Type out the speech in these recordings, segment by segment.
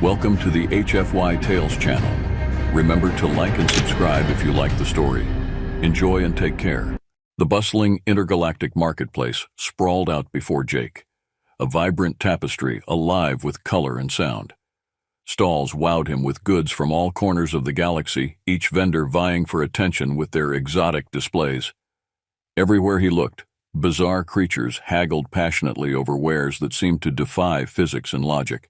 Welcome to the HFY Tales channel. Remember to like and subscribe if you like the story. Enjoy and take care. The bustling intergalactic marketplace sprawled out before Jake, a vibrant tapestry alive with color and sound. Stalls wowed him with goods from all corners of the galaxy, each vendor vying for attention with their exotic displays. Everywhere he looked, bizarre creatures haggled passionately over wares that seemed to defy physics and logic.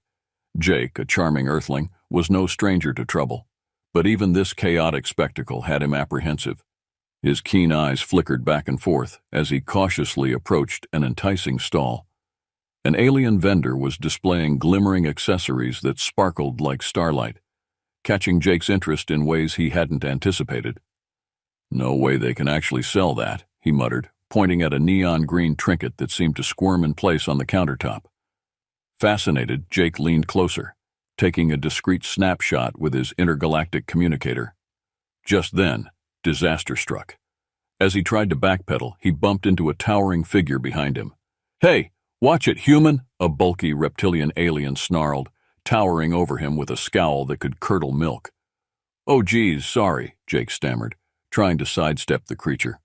Jake, a charming earthling, was no stranger to trouble, but even this chaotic spectacle had him apprehensive. His keen eyes flickered back and forth as he cautiously approached an enticing stall. An alien vendor was displaying glimmering accessories that sparkled like starlight, catching Jake's interest in ways he hadn't anticipated. "No way they can actually sell that," he muttered, pointing at a neon green trinket that seemed to squirm in place on the countertop. Fascinated, Jake leaned closer, taking a discreet snapshot with his intergalactic communicator. Just then, disaster struck. As he tried to backpedal, he bumped into a towering figure behind him. "Hey! Watch it, human!" a bulky reptilian alien snarled, towering over him with a scowl that could curdle milk. "Oh geez, sorry," Jake stammered, trying to sidestep the creature.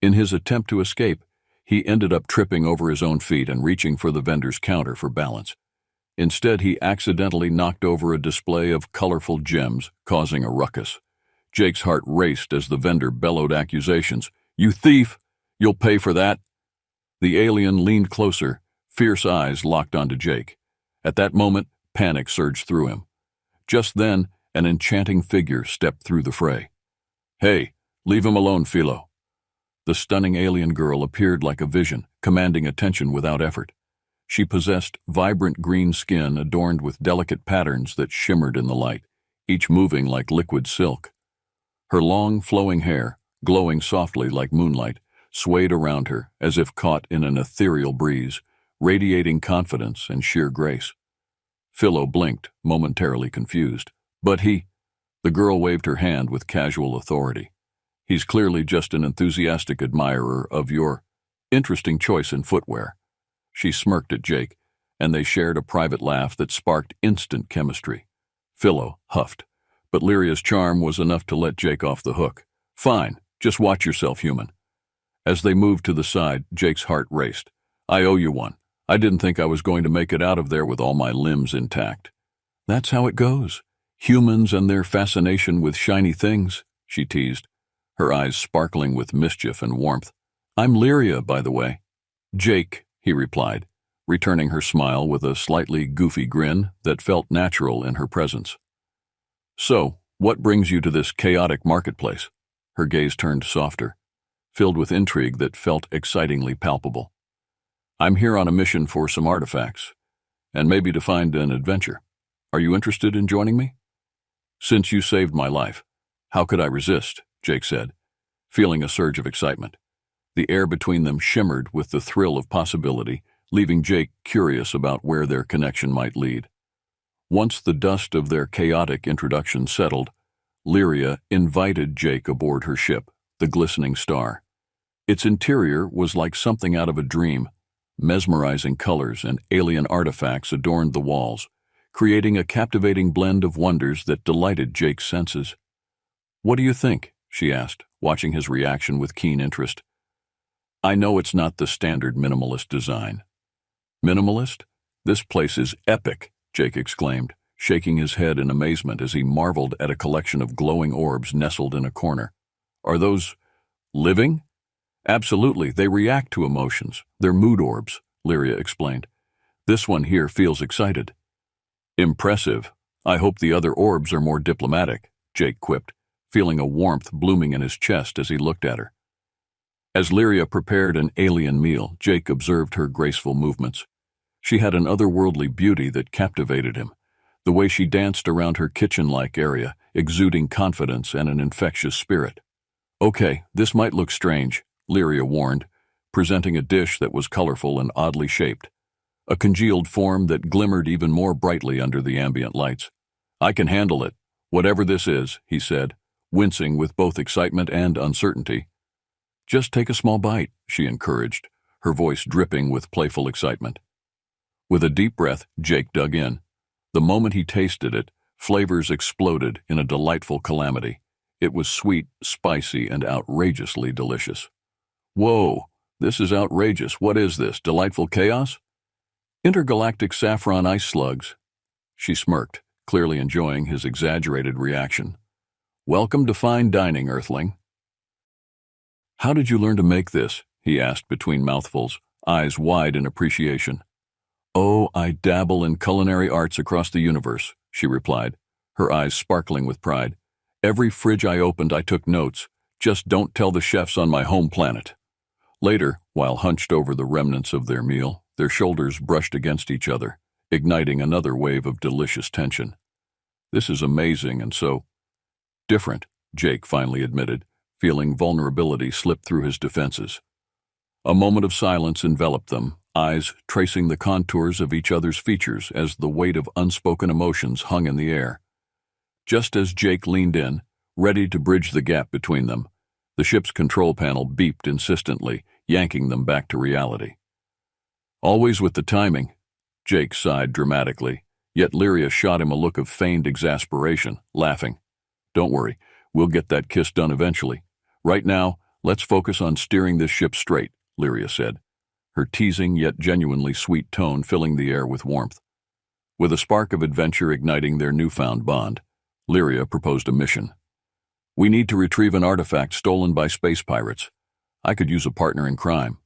In his attempt to escape, he ended up tripping over his own feet and reaching for the vendor's counter for balance. Instead, he accidentally knocked over a display of colorful gems, causing a ruckus. Jake's heart raced as the vendor bellowed accusations. "You thief! You'll pay for that!" The alien leaned closer, fierce eyes locked onto Jake. At that moment, panic surged through him. Just then, an enchanting figure stepped through the fray. "Hey, leave him alone, Philo." The stunning alien girl appeared like a vision, commanding attention without effort. She possessed vibrant green skin adorned with delicate patterns that shimmered in the light, each moving like liquid silk. Her long, flowing hair, glowing softly like moonlight, swayed around her as if caught in an ethereal breeze, radiating confidence and sheer grace. Philo blinked, momentarily confused. "But he—" The girl waved her hand with casual authority. "He's clearly just an enthusiastic admirer of your interesting choice in footwear." She smirked at Jake, and they shared a private laugh that sparked instant chemistry. Philo huffed, but Lyria's charm was enough to let Jake off the hook. "Fine, just watch yourself, human." As they moved to the side, Jake's heart raced. "I owe you one. I didn't think I was going to make it out of there with all my limbs intact." "That's how it goes. Humans and their fascination with shiny things," she teased, her eyes sparkling with mischief and warmth. "I'm Lyria, by the way." "Jake," he replied, returning her smile with a slightly goofy grin that felt natural in her presence. "So, what brings you to this chaotic marketplace?" Her gaze turned softer, filled with intrigue that felt excitingly palpable. "I'm here on a mission for some artifacts, and maybe to find an adventure. Are you interested in joining me?" "Since you saved my life, how could I resist?" Jake said, feeling a surge of excitement. The air between them shimmered with the thrill of possibility, leaving Jake curious about where their connection might lead. Once the dust of their chaotic introduction settled, Lyria invited Jake aboard her ship, the Glistening Star. Its interior was like something out of a dream. Mesmerizing colors and alien artifacts adorned the walls, creating a captivating blend of wonders that delighted Jake's senses. "What do you think?" she asked, watching his reaction with keen interest. "I know it's not the standard minimalist design." "Minimalist? This place is epic," Jake exclaimed, shaking his head in amazement as he marveled at a collection of glowing orbs nestled in a corner. "Are those living?" "Absolutely, they react to emotions. They're mood orbs," Lyria explained. "This one here feels excited." "Impressive. I hope the other orbs are more diplomatic," Jake quipped, feeling a warmth blooming in his chest as he looked at her. As Lyria prepared an alien meal, Jake observed her graceful movements. She had an otherworldly beauty that captivated him, the way she danced around her kitchen-like area, exuding confidence and an infectious spirit. "Okay, this might look strange," Lyria warned, presenting a dish that was colorful and oddly shaped, a congealed form that glimmered even more brightly under the ambient lights. "I can handle it, whatever this is," he said, wincing with both excitement and uncertainty. "Just take a small bite," she encouraged, her voice dripping with playful excitement. With a deep breath, Jake dug in. The moment he tasted it, flavors exploded in a delightful calamity. It was sweet, spicy, and outrageously delicious. Whoa, this is outrageous. What is this, delightful chaos? Intergalactic saffron ice slugs. She smirked, clearly enjoying his exaggerated reaction. Welcome to fine dining, Earthling. How did you learn to make this? He asked between mouthfuls, eyes wide in appreciation. Oh, I dabble in culinary arts across the universe, she replied, her eyes sparkling with pride. Every fridge I opened, I took notes. Just don't tell the chefs on my home planet. Later, while hunched over the remnants of their meal, their shoulders brushed against each other, igniting another wave of delicious tension. This is amazing and so different, Jake finally admitted, feeling vulnerability slip through his defenses. A moment of silence enveloped them, eyes tracing the contours of each other's features as the weight of unspoken emotions hung in the air. Just as Jake leaned in, ready to bridge the gap between them, the ship's control panel beeped insistently, yanking them back to reality. Always with the timing, Jake sighed dramatically, yet Lyria shot him a look of feigned exasperation, laughing. Don't worry, we'll get that kiss done eventually. Right now, let's focus on steering this ship straight, Lyria said, her teasing yet genuinely sweet tone filling the air with warmth. With a spark of adventure igniting their newfound bond, Lyria proposed a mission. We need to retrieve an artifact stolen by space pirates. I could use a partner in crime.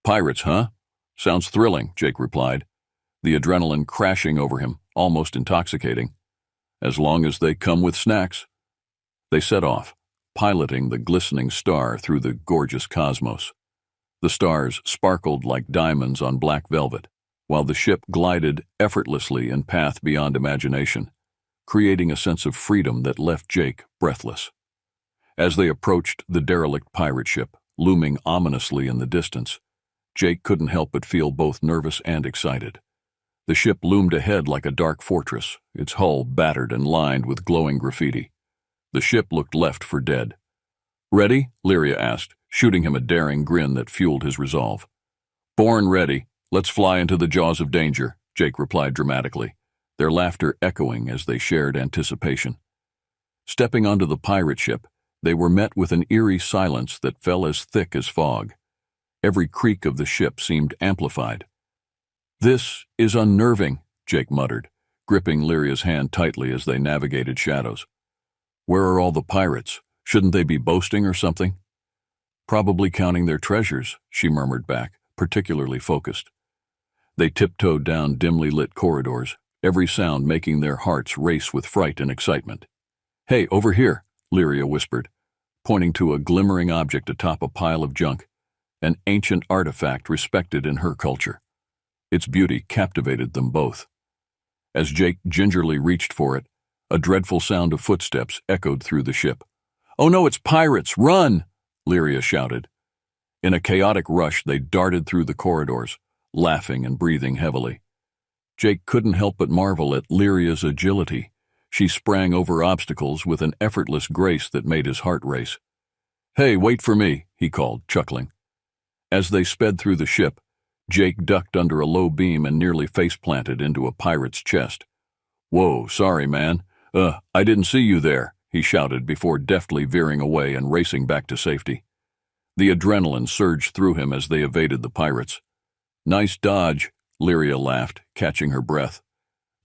Pirates, huh? Sounds thrilling, Jake replied, the adrenaline crashing over him, almost intoxicating. As long as they come with snacks. They set off, piloting the glistening star through the gorgeous cosmos. The stars sparkled like diamonds on black velvet, while the ship glided effortlessly in path beyond imagination, creating a sense of freedom that left Jake breathless. As they approached the derelict pirate ship, looming ominously in the distance, Jake couldn't help but feel both nervous and excited. The ship loomed ahead like a dark fortress, its hull battered and lined with glowing graffiti. The ship looked left for dead. Ready? Lyria asked, shooting him a daring grin that fueled his resolve. Born ready. Let's fly into the jaws of danger, Jake replied dramatically, their laughter echoing as they shared anticipation. Stepping onto the pirate ship, they were met with an eerie silence that fell as thick as fog. Every creak of the ship seemed amplified. This is unnerving, Jake muttered, gripping Lyria's hand tightly as they navigated shadows. Where are all the pirates? Shouldn't they be boasting or something? Probably counting their treasures, she murmured back, particularly focused. They tiptoed down dimly lit corridors, every sound making their hearts race with fright and excitement. Hey, over here, Lyria whispered, pointing to a glimmering object atop a pile of junk, an ancient artifact respected in her culture. Its beauty captivated them both. As Jake gingerly reached for it, a dreadful sound of footsteps echoed through the ship. Oh no, it's pirates! Run! Lyria shouted. In a chaotic rush, they darted through the corridors, laughing and breathing heavily. Jake couldn't help but marvel at Lyria's agility. She sprang over obstacles with an effortless grace that made his heart race. Hey, wait for me, he called, chuckling. As they sped through the ship, Jake ducked under a low beam and nearly face-planted into a pirate's chest. Whoa, sorry, man. I didn't see you there, he shouted before deftly veering away and racing back to safety. The adrenaline surged through him as they evaded the pirates. Nice dodge, Lyria laughed, catching her breath.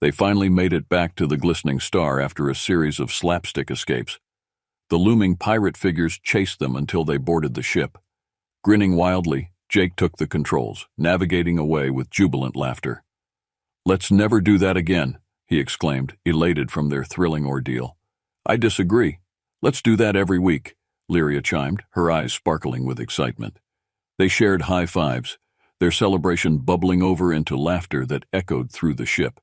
They finally made it back to the glistening star after a series of slapstick escapes. The looming pirate figures chased them until they boarded the ship. Grinning wildly, Jake took the controls, navigating away with jubilant laughter. Let's never do that again, he exclaimed, elated from their thrilling ordeal. I disagree. Let's do that every week, Lyria chimed, her eyes sparkling with excitement. They shared high fives, their celebration bubbling over into laughter that echoed through the ship.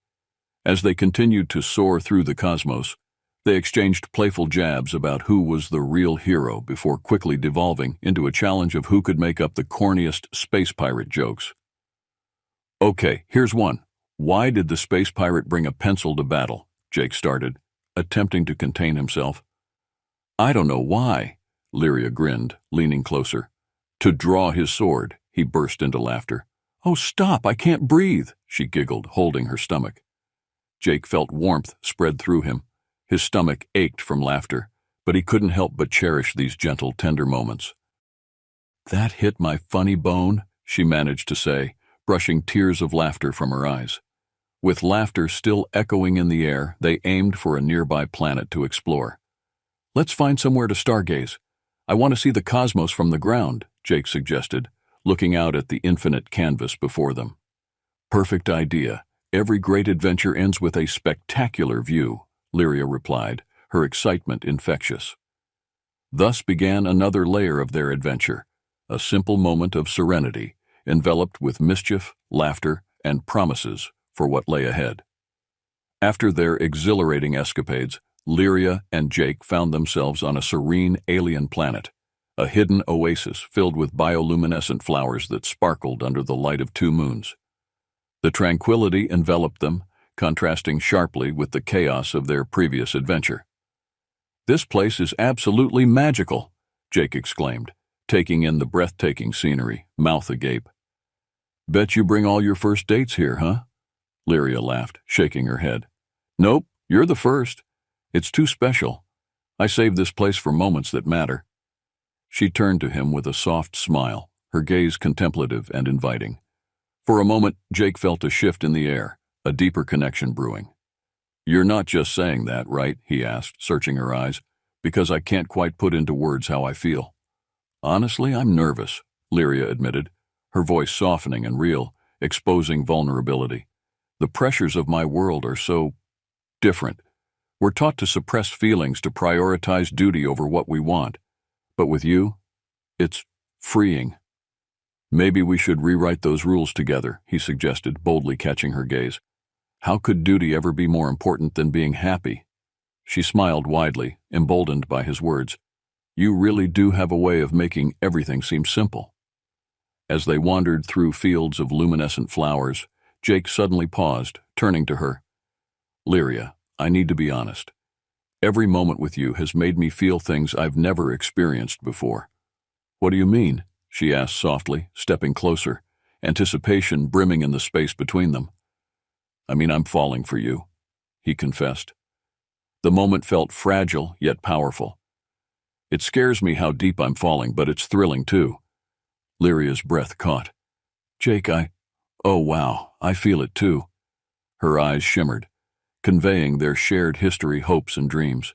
As they continued to soar through the cosmos, they exchanged playful jabs about who was the real hero before quickly devolving into a challenge of who could make up the corniest space pirate jokes. Okay, here's one. Why did the space pirate bring a pencil to battle? Jake started, attempting to contain himself. I don't know why, Lyria grinned, leaning closer. To draw his sword, he burst into laughter. Oh, stop, I can't breathe, she giggled, holding her stomach. Jake felt warmth spread through him. His stomach ached from laughter, but he couldn't help but cherish these gentle, tender moments. "That hit my funny bone," she managed to say, brushing tears of laughter from her eyes. With laughter still echoing in the air, they aimed for a nearby planet to explore. "Let's find somewhere to stargaze. I want to see the cosmos from the ground," Jake suggested, looking out at the infinite canvas before them. "Perfect idea. Every great adventure ends with a spectacular view," Lyria replied, her excitement infectious. Thus began another layer of their adventure, a simple moment of serenity, enveloped with mischief, laughter, and promises for what lay ahead. After their exhilarating escapades, Lyria and Jake found themselves on a serene alien planet, a hidden oasis filled with bioluminescent flowers that sparkled under the light of 2 moons. The tranquility enveloped them, contrasting sharply with the chaos of their previous adventure. "This place is absolutely magical," Jake exclaimed, taking in the breathtaking scenery, mouth agape. "Bet you bring all your first dates here, huh?" Lyria laughed, shaking her head. "Nope, you're the first. It's too special. I save this place for moments that matter." She turned to him with a soft smile, her gaze contemplative and inviting. For a moment, Jake felt a shift in the air, a deeper connection brewing. "You're not just saying that, right?" he asked, searching her eyes, "because I can't quite put into words how I feel." "Honestly, I'm nervous," Lyria admitted, her voice softening and real, exposing vulnerability. "The pressures of my world are so different. We're taught to suppress feelings, to prioritize duty over what we want. But with you, it's freeing." "Maybe we should rewrite those rules together," he suggested, boldly catching her gaze. "How could duty ever be more important than being happy?" She smiled widely, emboldened by his words. "You really do have a way of making everything seem simple." As they wandered through fields of luminescent flowers, Jake suddenly paused, turning to her. "Lyria, I need to be honest. Every moment with you has made me feel things I've never experienced before." "What do you mean?" she asked softly, stepping closer, anticipation brimming in the space between them. "I mean, I'm falling for you," he confessed. The moment felt fragile yet powerful. "It scares me how deep I'm falling, but it's thrilling too." Lyria's breath caught. "Jake, oh wow, I feel it too." Her eyes shimmered, conveying their shared history, hopes, and dreams.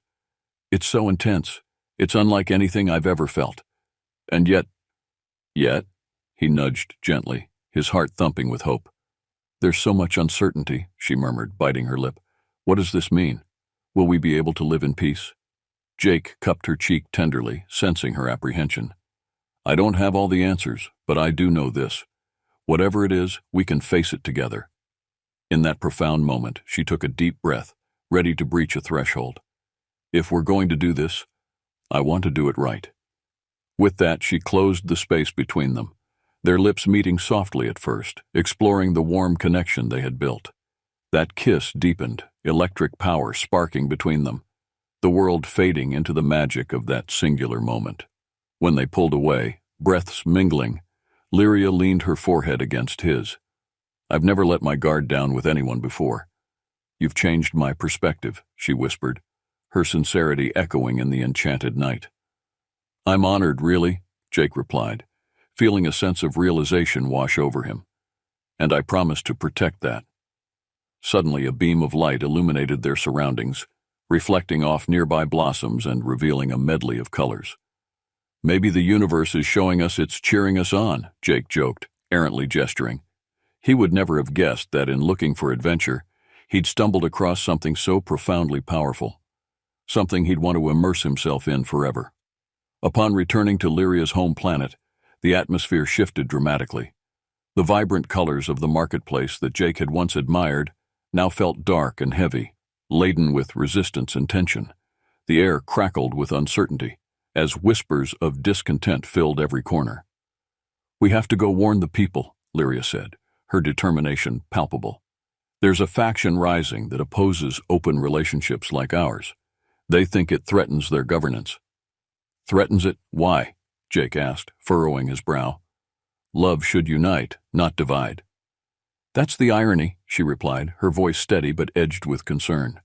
"It's so intense. It's unlike anything I've ever felt. And yet, he nudged gently, his heart thumping with hope. "There's so much uncertainty," she murmured, biting her lip. "What does this mean? Will we be able to live in peace?" Jake cupped her cheek tenderly, sensing her apprehension. "I don't have all the answers, but I do know this. Whatever it is, we can face it together." In that profound moment, she took a deep breath, ready to breach a threshold. "If we're going to do this, I want to do it right." With that, she closed the space between them, their lips meeting softly at first, exploring the warm connection they had built. That kiss deepened, electric power sparking between them, the world fading into the magic of that singular moment. When they pulled away, breaths mingling, Lyria leaned her forehead against his. "I've never let my guard down with anyone before. You've changed my perspective," she whispered, her sincerity echoing in the enchanted night. "I'm honored, really," Jake replied, feeling a sense of realization wash over him. "And I promise to protect that." Suddenly, a beam of light illuminated their surroundings, reflecting off nearby blossoms and revealing a medley of colors. "Maybe the universe is showing us it's cheering us on," Jake joked, errantly gesturing. He would never have guessed that in looking for adventure, he'd stumbled across something so profoundly powerful, something he'd want to immerse himself in forever. Upon returning to Lyria's home planet, the atmosphere shifted dramatically. The vibrant colors of the marketplace that Jake had once admired now felt dark and heavy, laden with resistance and tension. The air crackled with uncertainty, as whispers of discontent filled every corner. "We have to go warn the people," Lyria said, her determination palpable. "There's a faction rising that opposes open relationships like ours. They think it threatens their governance." "Threatens it? Why?" Jake asked, furrowing his brow. "Love should unite, not divide." That's the irony, she replied, her voice steady but edged with concern.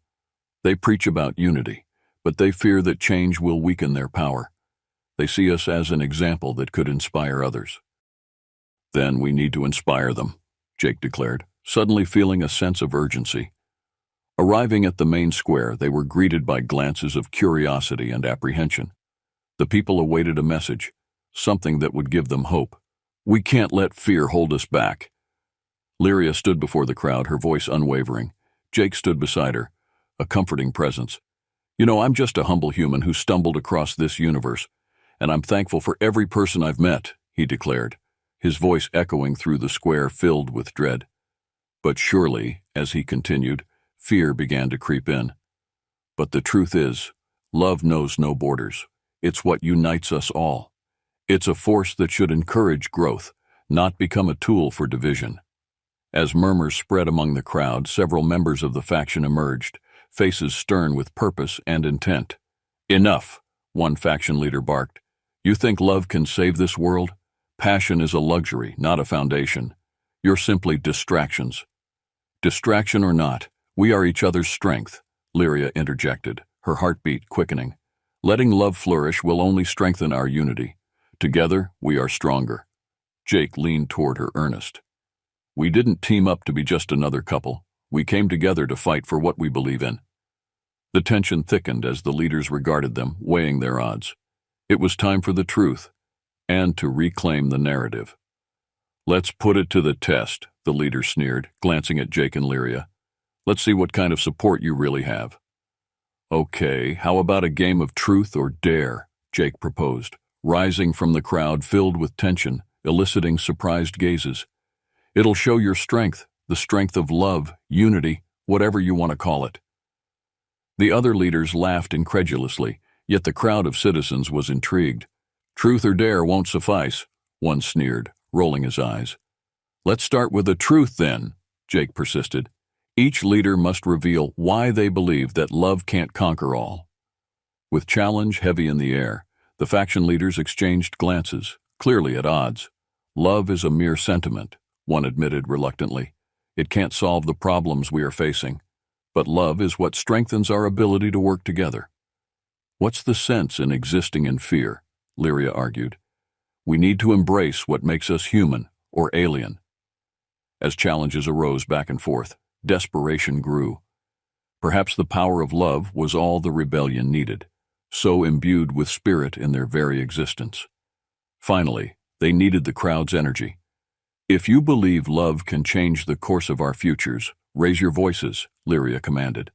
They preach about unity, but they fear that change will weaken their power. They see us as an example that could inspire others. Then we need to inspire them, Jake declared, suddenly feeling a sense of urgency. Arriving at the main square, they were greeted by glances of curiosity and apprehension. The people awaited a message, something that would give them hope. We can't let fear hold us back. Lyria stood before the crowd, her voice unwavering. Jake stood beside her, a comforting presence. I'm just a humble human who stumbled across this universe, and I'm thankful for every person I've met, he declared, his voice echoing through the square filled with dread. But surely, as he continued, fear began to creep in. But the truth is, love knows no borders. It's what unites us all. It's a force that should encourage growth, not become a tool for division. As murmurs spread among the crowd, several members of the faction emerged, faces stern with purpose and intent. Enough, one faction leader barked. You think love can save this world? Passion is a luxury, not a foundation. You're simply distractions. Distraction or not, we are each other's strength, Lyria interjected, her heartbeat quickening. Letting love flourish will only strengthen our unity. Together, we are stronger. Jake leaned toward her, earnest. We didn't team up to be just another couple. We came together to fight for what we believe in. The tension thickened as the leaders regarded them, weighing their odds. It was time for the truth, and to reclaim the narrative. Let's put it to the test, the leader sneered, glancing at Jake and Lyria. Let's see what kind of support you really have. Okay, how about a game of truth or dare? Jake proposed, rising from the crowd filled with tension, eliciting surprised gazes. It'll show your strength, the strength of love, unity, whatever you want to call it. The other leaders laughed incredulously, yet the crowd of citizens was intrigued. Truth or dare won't suffice, one sneered, rolling his eyes. Let's start with the truth then, Jake persisted. Each leader must reveal why they believe that love can't conquer all. With challenge heavy in the air, the faction leaders exchanged glances, clearly at odds. Love is a mere sentiment, one admitted reluctantly. It can't solve the problems we are facing. But love is what strengthens our ability to work together. What's the sense in existing in fear? Lyria argued. We need to embrace what makes us human or alien. As challenges arose back and forth, desperation grew. Perhaps the power of love was all the rebellion needed, so imbued with spirit in their very existence. Finally, they needed the crowd's energy. If you believe love can change the course of our futures, raise your voices, Lyria commanded.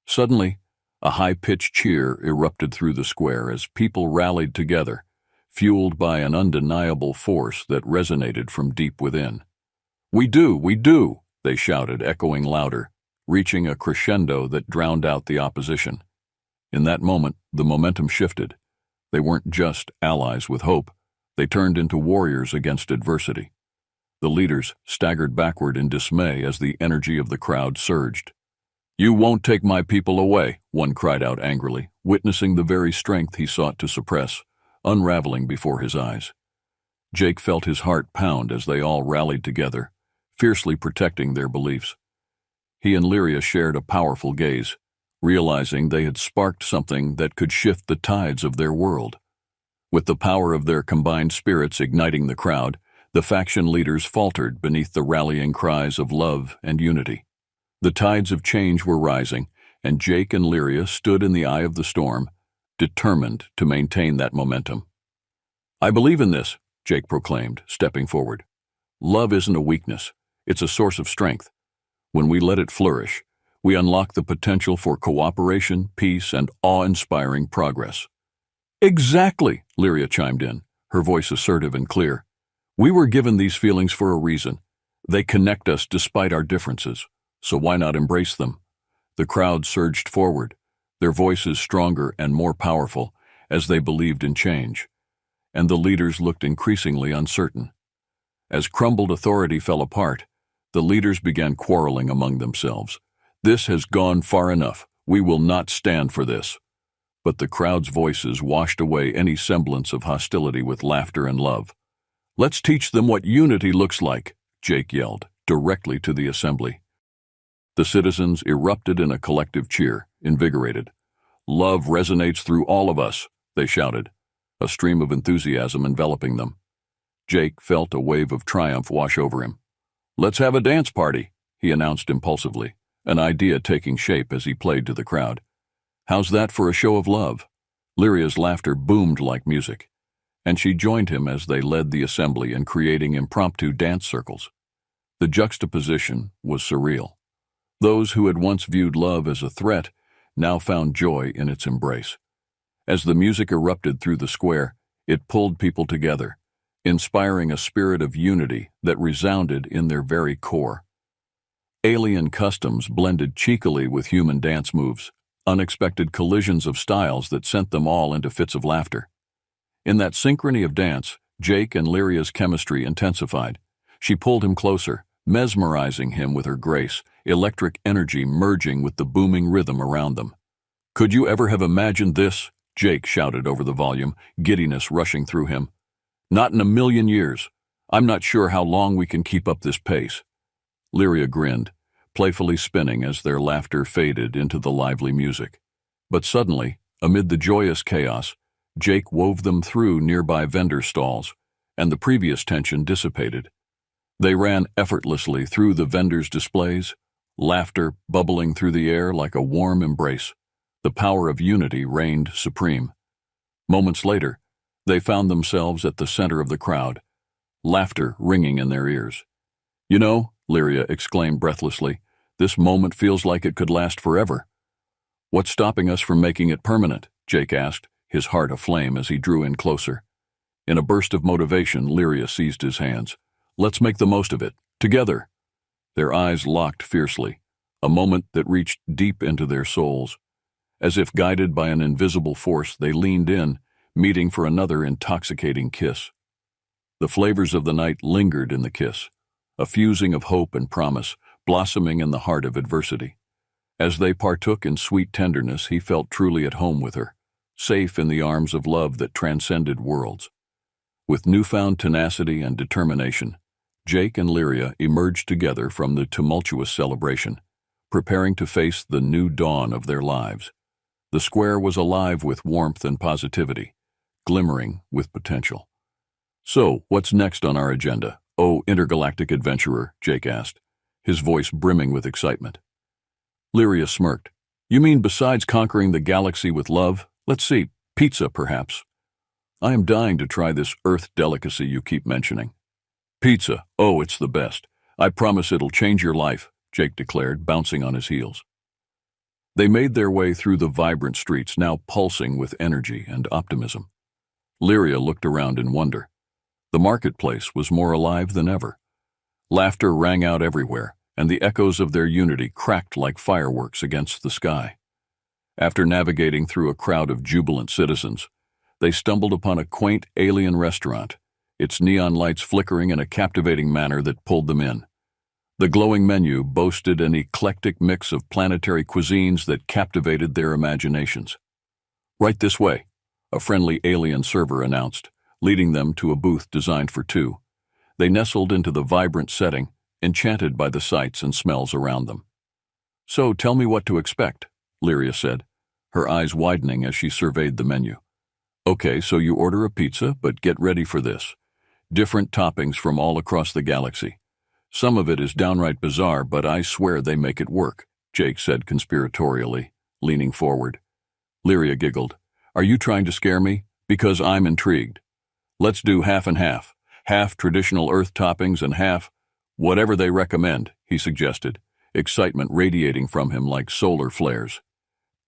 Suddenly, a high-pitched cheer erupted through the square as people rallied together, fueled by an undeniable force that resonated from deep within. We do, they shouted, echoing louder, reaching a crescendo that drowned out the opposition. In that moment, the momentum shifted. They weren't just allies with hope. They turned into warriors against adversity. The leaders staggered backward in dismay as the energy of the crowd surged. You won't take my people away, one cried out angrily, witnessing the very strength he sought to suppress, unraveling before his eyes. Jake felt his heart pound as they all rallied together, fiercely protecting their beliefs. He and Lyria shared a powerful gaze, realizing they had sparked something that could shift the tides of their world. With the power of their combined spirits igniting the crowd, the faction leaders faltered beneath the rallying cries of love and unity. The tides of change were rising, and Jake and Lyria stood in the eye of the storm, determined to maintain that momentum. I believe in this, Jake proclaimed, stepping forward. Love isn't a weakness, it's a source of strength. When we let it flourish, we unlock the potential for cooperation, peace, and awe-inspiring progress. Exactly, Lyria chimed in, her voice assertive and clear. We were given these feelings for a reason. They connect us despite our differences, so why not embrace them? The crowd surged forward, their voices stronger and more powerful as they believed in change, and the leaders looked increasingly uncertain. As crumbled authority fell apart, the leaders began quarreling among themselves. This has gone far enough. We will not stand for this. But the crowd's voices washed away any semblance of hostility with laughter and love. Let's teach them what unity looks like, Jake yelled, directly to the assembly. The citizens erupted in a collective cheer, invigorated. "Love resonates through all of us," they shouted, a stream of enthusiasm enveloping them. Jake felt a wave of triumph wash over him. "Let's have a dance party," he announced impulsively, an idea taking shape as he played to the crowd. "How's that for a show of love?" Lyria's laughter boomed like music, and she joined him as they led the assembly in creating impromptu dance circles. The juxtaposition was surreal. Those who had once viewed love as a threat now found joy in its embrace. As the music erupted through the square, it pulled people together, inspiring a spirit of unity that resounded in their very core. Alien customs blended cheekily with human dance moves, unexpected collisions of styles that sent them all into fits of laughter. In that synchrony of dance, Jake and Lyria's chemistry intensified. She pulled him closer, mesmerizing him with her grace, electric energy merging with the booming rhythm around them. "Could you ever have imagined this?" Jake shouted over the volume, giddiness rushing through him. "Not in a million years. I'm not sure how long we can keep up this pace." Lyria grinned, playfully spinning as their laughter faded into the lively music. But suddenly, amid the joyous chaos, Jake wove them through nearby vendor stalls, and the previous tension dissipated. They ran effortlessly through the vendors' displays, laughter bubbling through the air like a warm embrace. The power of unity reigned supreme. Moments later, they found themselves at the center of the crowd, laughter ringing in their ears. "You know," Lyria exclaimed breathlessly, "this moment feels like it could last forever." "What's stopping us from making it permanent?" Jake asked, his heart aflame as he drew in closer. In a burst of motivation, Lyria seized his hands. "Let's make the most of it, together." Their eyes locked fiercely, a moment that reached deep into their souls. As if guided by an invisible force, they leaned in, meeting for another intoxicating kiss. The flavors of the night lingered in the kiss, a fusing of hope and promise, blossoming in the heart of adversity. As they partook in sweet tenderness, he felt truly at home with her, safe in the arms of love that transcended worlds. With newfound tenacity and determination, Jake and Lyria emerged together from the tumultuous celebration, preparing to face the new dawn of their lives. The square was alive with warmth and positivity, glimmering with potential. "So, what's next on our agenda, oh intergalactic adventurer?" Jake asked, his voice brimming with excitement. Lyria smirked. "You mean besides conquering the galaxy with love? Let's see, pizza perhaps. I am dying to try this Earth delicacy you keep mentioning." "Pizza, oh, it's the best. I promise it'll change your life," Jake declared, bouncing on his heels. They made their way through the vibrant streets, now pulsing with energy and optimism. Lyria looked around in wonder. The marketplace was more alive than ever. Laughter rang out everywhere, and the echoes of their unity cracked like fireworks against the sky. After navigating through a crowd of jubilant citizens, they stumbled upon a quaint alien restaurant, its neon lights flickering in a captivating manner that pulled them in. The glowing menu boasted an eclectic mix of planetary cuisines that captivated their imaginations. "Right this way," a friendly alien server announced, leading them to a booth designed for two. They nestled into the vibrant setting, enchanted by the sights and smells around them. "So tell me what to expect," Lyria said, her eyes widening as she surveyed the menu. "Okay, so you order a pizza, but get ready for this. Different toppings from all across the galaxy. Some of it is downright bizarre, but I swear they make it work," Jake said conspiratorially, leaning forward. Lyria giggled. "Are you trying to scare me? Because I'm intrigued. Let's do half and half. Half traditional Earth toppings and half whatever they recommend," he suggested, excitement radiating from him like solar flares.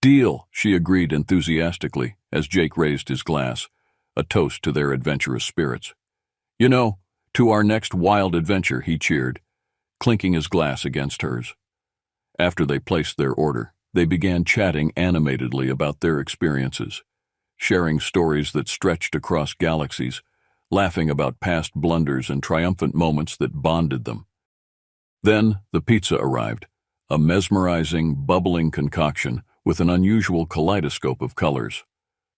"Deal," she agreed enthusiastically as Jake raised his glass, a toast to their adventurous spirits. "You know, to our next wild adventure," he cheered, clinking his glass against hers. After they placed their order, they began chatting animatedly about their experiences, sharing stories that stretched across galaxies, laughing about past blunders and triumphant moments that bonded them. Then the pizza arrived, a mesmerizing, bubbling concoction with an unusual kaleidoscope of colors.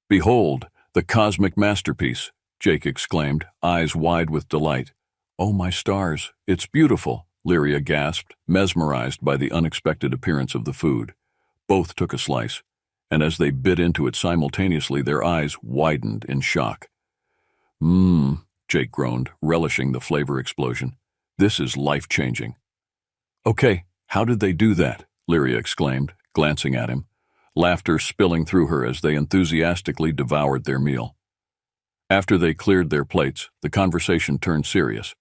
"Behold, the cosmic masterpiece," Jake exclaimed, eyes wide with delight. "Oh, my stars, it's beautiful," Lyria gasped, mesmerized by the unexpected appearance of the food. Both took a slice, and as they bit into it simultaneously, their eyes widened in shock. Mmm, Jake groaned, relishing the flavor explosion. This is life-changing. Okay, how did they do that? Lyria exclaimed, glancing at him, laughter spilling through her as they enthusiastically devoured their meal. After they cleared their plates, the conversation turned serious.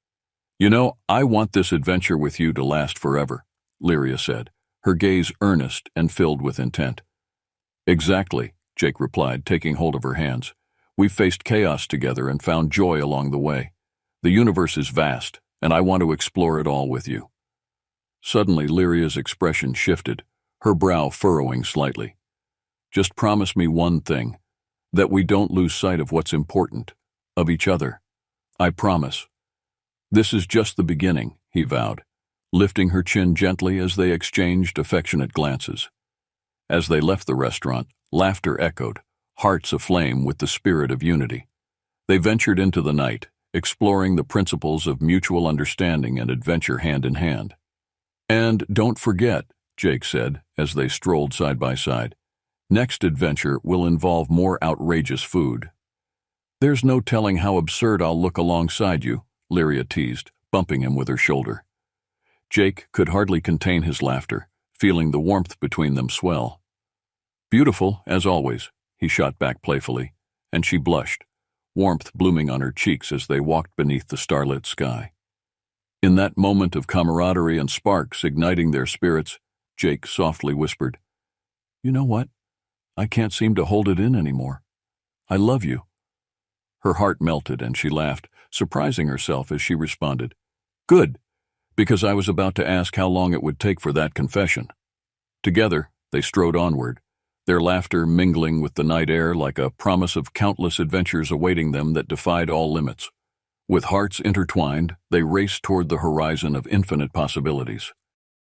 You know, I want this adventure with you to last forever, Lyria said, her gaze earnest and filled with intent. Exactly, Jake replied, taking hold of her hands. We've faced chaos together and found joy along the way. The universe is vast, and I want to explore it all with you. Suddenly, Lyria's expression shifted, her brow furrowing slightly. Just promise me one thing, that we don't lose sight of what's important, of each other. I promise. This is just the beginning, he vowed, lifting her chin gently as they exchanged affectionate glances. As they left the restaurant, laughter echoed, hearts aflame with the spirit of unity. They ventured into the night, exploring the principles of mutual understanding and adventure hand in hand. And don't forget, Jake said, as they strolled side by side, next adventure will involve more outrageous food. There's no telling how absurd I'll look alongside you, Lyria teased, bumping him with her shoulder. Jake could hardly contain his laughter, feeling the warmth between them swell. Beautiful, as always, he shot back playfully, and she blushed, warmth blooming on her cheeks as they walked beneath the starlit sky. In that moment of camaraderie and sparks igniting their spirits, Jake softly whispered, You know what? I can't seem to hold it in anymore. I love you. Her heart melted and she laughed, surprising herself as she responded, Good, because I was about to ask how long it would take for that confession. Together, they strode onward, their laughter mingling with the night air like a promise of countless adventures awaiting them that defied all limits. With hearts intertwined, they raced toward the horizon of infinite possibilities.